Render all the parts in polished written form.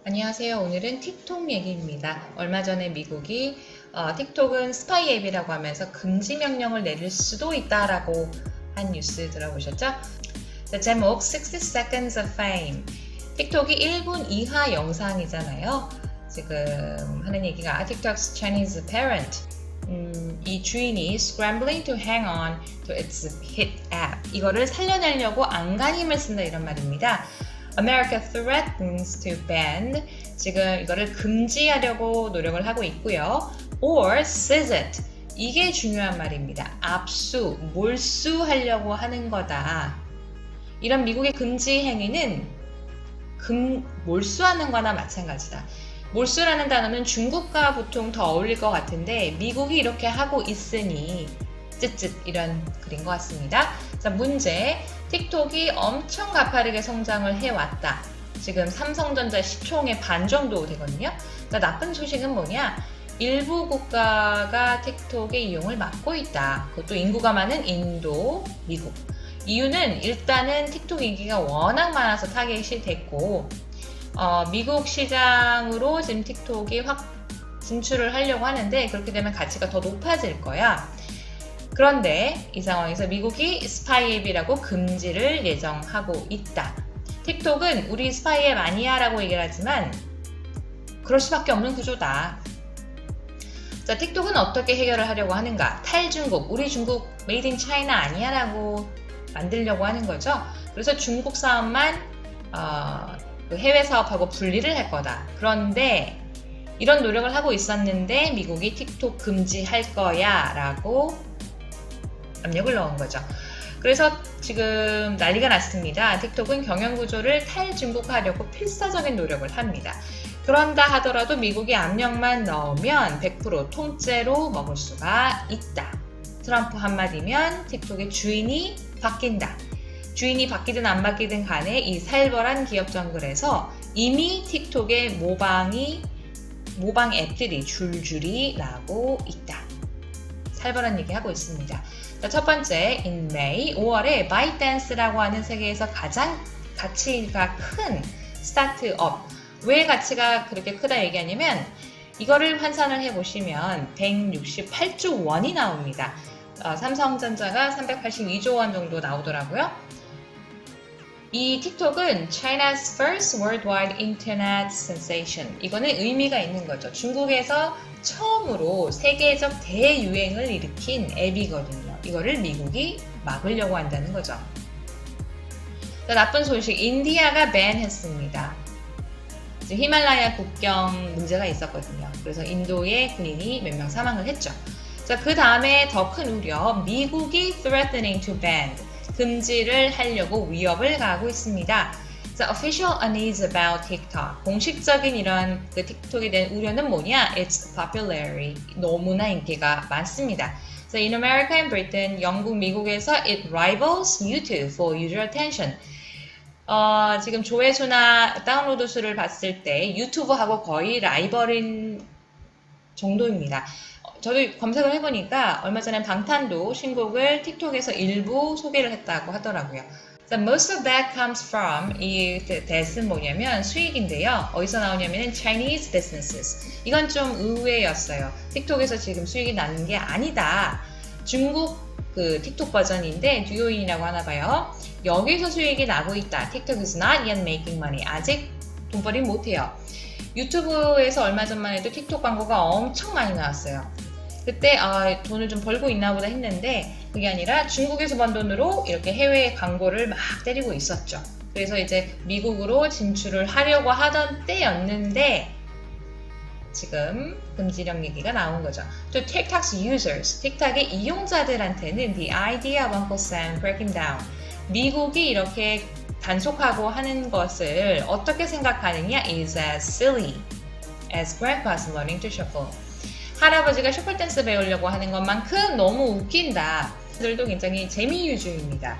안녕하세요. 오늘은 틱톡 얘기입니다. 얼마 전에 미국이 틱톡은 스파이 앱이라고 하면서 금지 명령을 내릴 수도 있다라고 한 뉴스 들어보셨죠? 제목 60 Seconds of Fame. 틱톡이 1분 이하 영상이잖아요. 지금 하는 얘기가 TikTok's Chinese parent. 이 주인이 scrambling to hang on to its hit app. 이거를 살려내려고 안간힘을 쓴다 이런 말입니다. America threatens to ban. 지금 이거를 금지하려고 노력을 하고 있고요. Or seize it. 이게 중요한 말입니다. 압수, 몰수하려고 하는 거다. 이런 미국의 금지 행위는 몰수하는 거나 마찬가지다. 몰수라는 단어는 중국과 보통 더 어울릴 것 같은데 미국이 이렇게 하고 있으니 쯧쯧 이런 글인 것 같습니다. 자, 문제. 틱톡이 엄청 가파르게 성장을 해왔다. 지금 삼성전자 시총의 반 정도 되거든요. 자, 나쁜 소식은 뭐냐? 일부 국가가 틱톡의 이용을 막고 있다. 그것도 인구가 많은 인도, 미국. 이유는 일단은 틱톡 인기가 워낙 많아서 타겟이 됐고 미국 시장으로 지금 틱톡이 확 진출을 하려고 하는데 그렇게 되면 가치가 더 높아질 거야. 그런데 이 상황에서 미국이 스파이 앱이라고 금지를 예정하고 있다. 틱톡은 우리 스파이 앱 아니야 라고 얘기를 하지만 그럴 수밖에 없는 구조다. 자, 틱톡은 어떻게 해결을 하려고 하는가? 탈중국, 우리 중국 메이드 인 차이나 아니야 라고 만들려고 하는 거죠. 그래서 중국 사업만 해외 사업하고 분리를 할 거다. 그런데 이런 노력을 하고 있었는데 미국이 틱톡 금지할 거야 라고 압력을 넣은 거죠. 그래서 지금 난리가 났습니다. 틱톡은 경영구조를 탈중국화하려고 필사적인 노력을 합니다. 그런다 하더라도 미국이 압력만 넣으면 100% 통째로 먹을 수가 있다. 트럼프 한마디면 틱톡의 주인이 바뀐다. 주인이 바뀌든 안 바뀌든 간에 이 살벌한 기업 정글에서 이미 틱톡의 모방 앱들이 줄줄이 나고 있다. 살벌한 얘기 하고 있습니다. 자, 첫 번째, in May, 5월에 바이트댄스라고 하는 세계에서 가장 가치가 큰 스타트업. 왜 가치가 그렇게 크다 얘기하냐면 이거를 환산을 해보시면 168조 원이 나옵니다. 삼성전자가 382조 원 정도 나오더라고요. 이 틱톡은 China's first worldwide internet sensation. 이거는 의미가 있는 거죠. 중국에서 처음으로 세계적 대유행을 일으킨 앱이거든요. 이거를 미국이 막으려고 한다는 거죠. 자, 나쁜 소식. 인디아가 밴했습니다. 히말라야 국경 문제가 있었거든요. 그래서 인도의 군인이 몇 명 사망을 했죠. 자, 그 다음에 더 큰 우려. 미국이 threatening to ban. 금지를 하려고 위협을 가하고 있습니다. 자, official unease about TikTok. 공식적인 이런 그 틱톡에 대한 우려는 뭐냐? Its popularity. 너무나 인기가 많습니다. So, in America and Britain, 영국, 미국에서 it rivals YouTube for user attention. 지금 조회수나 다운로드 수를 봤을 때 유튜브하고 거의 라이벌인 정도입니다. 저도 검색을 해보니까 얼마 전에 방탄도 신곡을 틱톡에서 일부 소개를 했다고 하더라고요. So most of that comes from 이 that은 뭐냐면 수익인데요. 어디서 나오냐면 Chinese businesses. 이건 좀 의외였어요. 틱톡에서 지금 수익이 나는 게 아니다. 중국 그 틱톡 버전인데 듀오인이라고 하나 봐요. 여기서 수익이 나고 있다. TikTok is not yet making money. 아직 돈벌이 못해요. 유튜브에서 얼마 전만 해도 틱톡 광고가 엄청 많이 나왔어요. 그때 돈을 좀 벌고 있나 보다 했는데 그게 아니라 중국에서 번 돈으로 이렇게 해외 광고를 막 때리고 있었죠. 그래서 이제 미국으로 진출을 하려고 하던 때였는데 지금 금지령 얘기가 나온 거죠. To TikTok's users, 틱톡의 이용자들한테는 the idea of Uncle Sam breaking down. 미국이 이렇게 단속하고 하는 것을 어떻게 생각하느냐 is as silly as grandpa's learning to shuffle. 할아버지가 셔플 댄스 배우려고 하는 것만큼 너무 웃긴다. 들도 굉장히 재미유주입니다.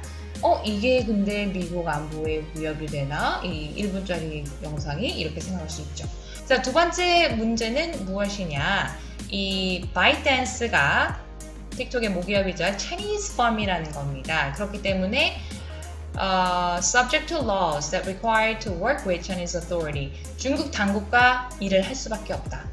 이게 근데 미국 안보에 위협이 되나? 이 1분짜리 영상이 이렇게 생각할 수 있죠. 자, 두 번째 문제는 무엇이냐? 이 바이트댄스가 틱톡의 모기업이자 Chinese firm이라는 겁니다. 그렇기 때문에 subject to laws that require to work with Chinese authority. 중국 당국과 일을 할 수밖에 없다.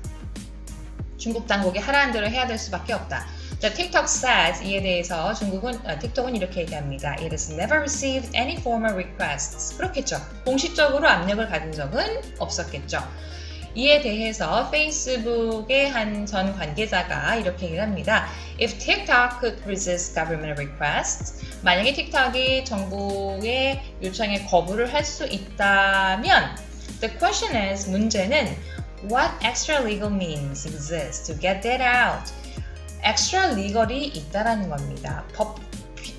중국 당국이 하라는 대로 해야 될 수밖에 없다. The TikTok says 이에 대해서 틱톡은 이렇게 얘기합니다. It has never received any formal requests. 그렇겠죠. 공식적으로 압력을 받은 적은 없었겠죠. 이에 대해서 페이스북의 한 전 관계자가 이렇게 얘기를 합니다. If TikTok could resist government requests, 만약에 틱톡이 정부의 요청에 거부를 할 수 있다면 the question is, 문제는 what extra legal means exist to get that out? extra legal이 있다라는 겁니다.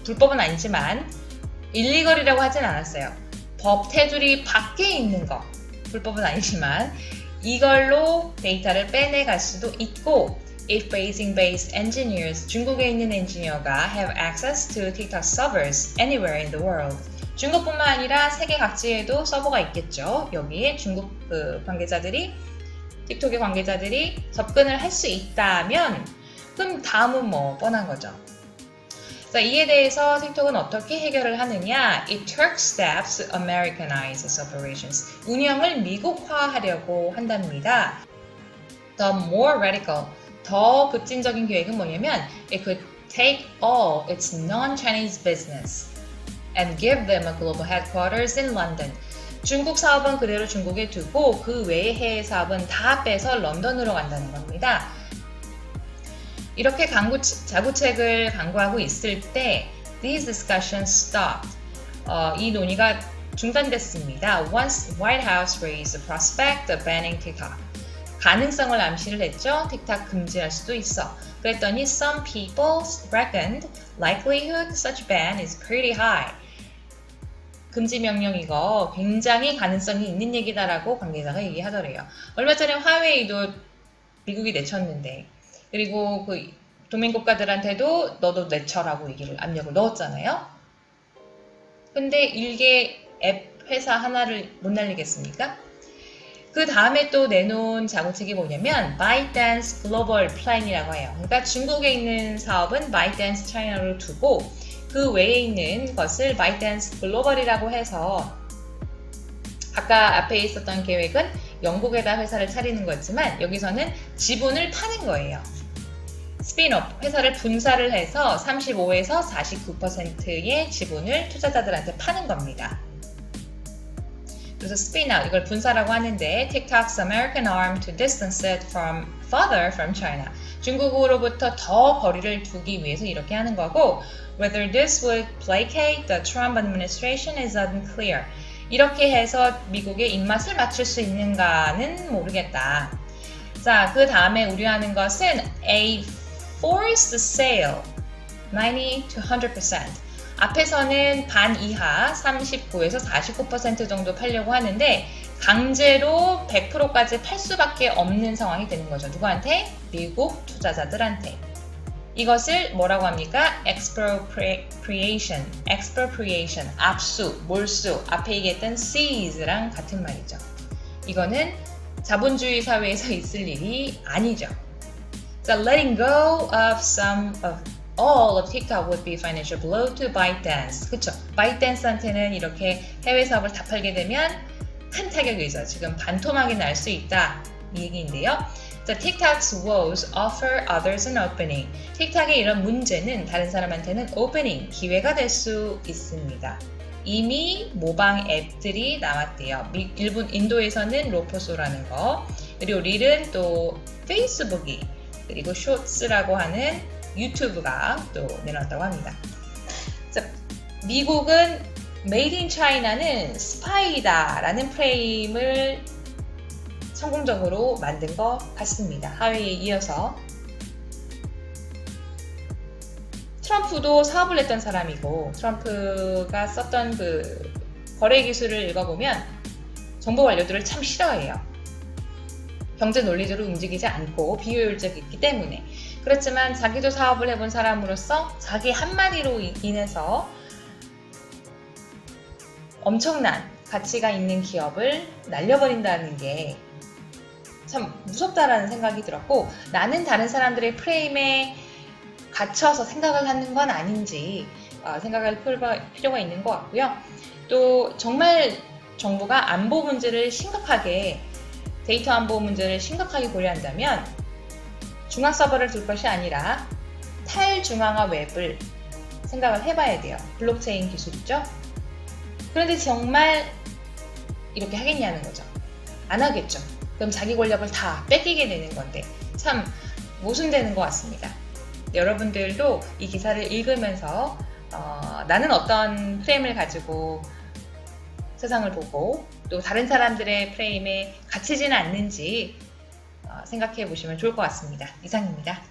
불법은 아니지만 일리걸이라고 하진 않았어요. 법 테두리 밖에 있는 거, 불법은 아니지만 이걸로 데이터를 빼내갈 수도 있고 if Beijing-based engineers, 중국에 있는 엔지니어가 have access to TikTok servers anywhere in the world. 중국뿐만 아니라 세계 각지에도 서버가 있겠죠. 여기에 중국 틱톡의 관계자들이 접근을 할 수 있다면 그럼 다음은 뭐 뻔한 거죠. 자, 이에 대해서 틱톡은 어떻게 해결을 하느냐? It took steps to Americanize its operations. 운영을 미국화하려고 한답니다. The more radical, 더 급진적인 계획은 뭐냐면 It could take all its non-Chinese business and give them a global headquarters in London. 중국 사업은 그대로 중국에 두고 그 외의 해외 사업은 다 빼서 런던으로 간다는 겁니다. 이렇게 자구책을 강구하고 있을 때 these discussions stopped. 이 논의가 중단됐습니다. Once White House raised the prospect of banning TikTok. 가능성을 암시를 했죠. 틱톡 금지할 수도 있어. 그랬더니 some people reckoned likelihood such ban is pretty high. 금지 명령 이거 굉장히 가능성이 있는 얘기다라고 관계자가 얘기하더래요. 얼마 전에 화웨이도 미국이 내쳤는데 그리고 그 동맹국가들한테도 너도 내쳐라고 압력을 넣었잖아요. 근데 일개 앱 회사 하나를 못 날리겠습니까? 그 다음에 또 내놓은 자구책이 뭐냐면 ByteDance Global Plan이라고 해요. 그러니까 중국에 있는 사업은 ByteDance China로 두고 그 외에 있는 것을 ByteDance Global이라고 해서 아까 앞에 있었던 계획은 영국에다 회사를 차리는 거지만 여기서는 지분을 파는 거예요. 스핀업, 회사를 분사를 해서 35에서 49%의 지분을 투자자들한테 파는 겁니다. 그래서 스핀아웃, 이걸 분사라고 하는데 TikTok's American arm to distance it further from China. 중국으로부터 더 거리를 두기 위해서 이렇게 하는 거고 Whether this would placate the Trump administration is unclear. 이렇게 해서 미국의 입맛을 맞출 수 있는가는 모르겠다. 자, 그 다음에 우려하는 것은 a forced sale, 90 to 100%. 앞에서는 반 이하 39에서 49% 정도 팔려고 하는데 강제로 100%까지 팔 수밖에 없는 상황이 되는 거죠. 누구한테? 미국 투자자들한테. 이것을 뭐라고 합니까? expropriation, 압수, 몰수, 앞에 얘기했던 seize랑 같은 말이죠. 이거는 자본주의 사회에서 있을 일이 아니죠. So letting go of all of TikTok would be financial blow to ByteDance. 그쵸? ByteDance한테는 이렇게 해외 사업을 다 팔게 되면 큰 타격이죠. 지금 반토막이 날 수 있다. 이 얘기인데요. The TikTok's woes offer others an opening. 틱톡의 이런 문제는 다른 사람한테는 opening, 기회가 될 수 있습니다. 이미 모방 앱들이 나왔대요. 인도에서는 로포소라는 거, 그리고 릴은 또 페이스북이, 그리고 쇼츠라고 하는 유튜브가 또 내놨다고 합니다. 자, 미국은 Made in China는 스파이다 라는 프레임을 성공적으로 만든 것 같습니다. 하웨이에 이어서 트럼프도 사업을 했던 사람이고 트럼프가 썼던 그 거래 기술을 읽어보면 정보 관료들을 참 싫어해요. 경제 논리대로 움직이지 않고 비효율적이기 때문에. 그렇지만 자기도 사업을 해본 사람으로서 자기 한마디로 인해서 엄청난 가치가 있는 기업을 날려버린다는 게 참 무섭다라는 생각이 들었고, 나는 다른 사람들의 프레임에 갇혀서 생각을 하는 건 아닌지, 생각할 필요가 있는 것 같고요. 또 정말 정부가 안보 문제를 심각하게, 데이터 안보 문제를 심각하게 고려한다면 중앙 서버를 둘 것이 아니라 탈중앙화 웹을 생각을 해봐야 돼요. 블록체인 기술이죠. 그런데 정말 이렇게 하겠냐는 거죠. 안 하겠죠. 그럼 자기 권력을 다 뺏기게 되는 건데 참 모순되는 것 같습니다. 여러분들도 이 기사를 읽으면서 나는 어떤 프레임을 가지고 세상을 보고 또 다른 사람들의 프레임에 갇히지는 않는지 생각해 보시면 좋을 것 같습니다. 이상입니다.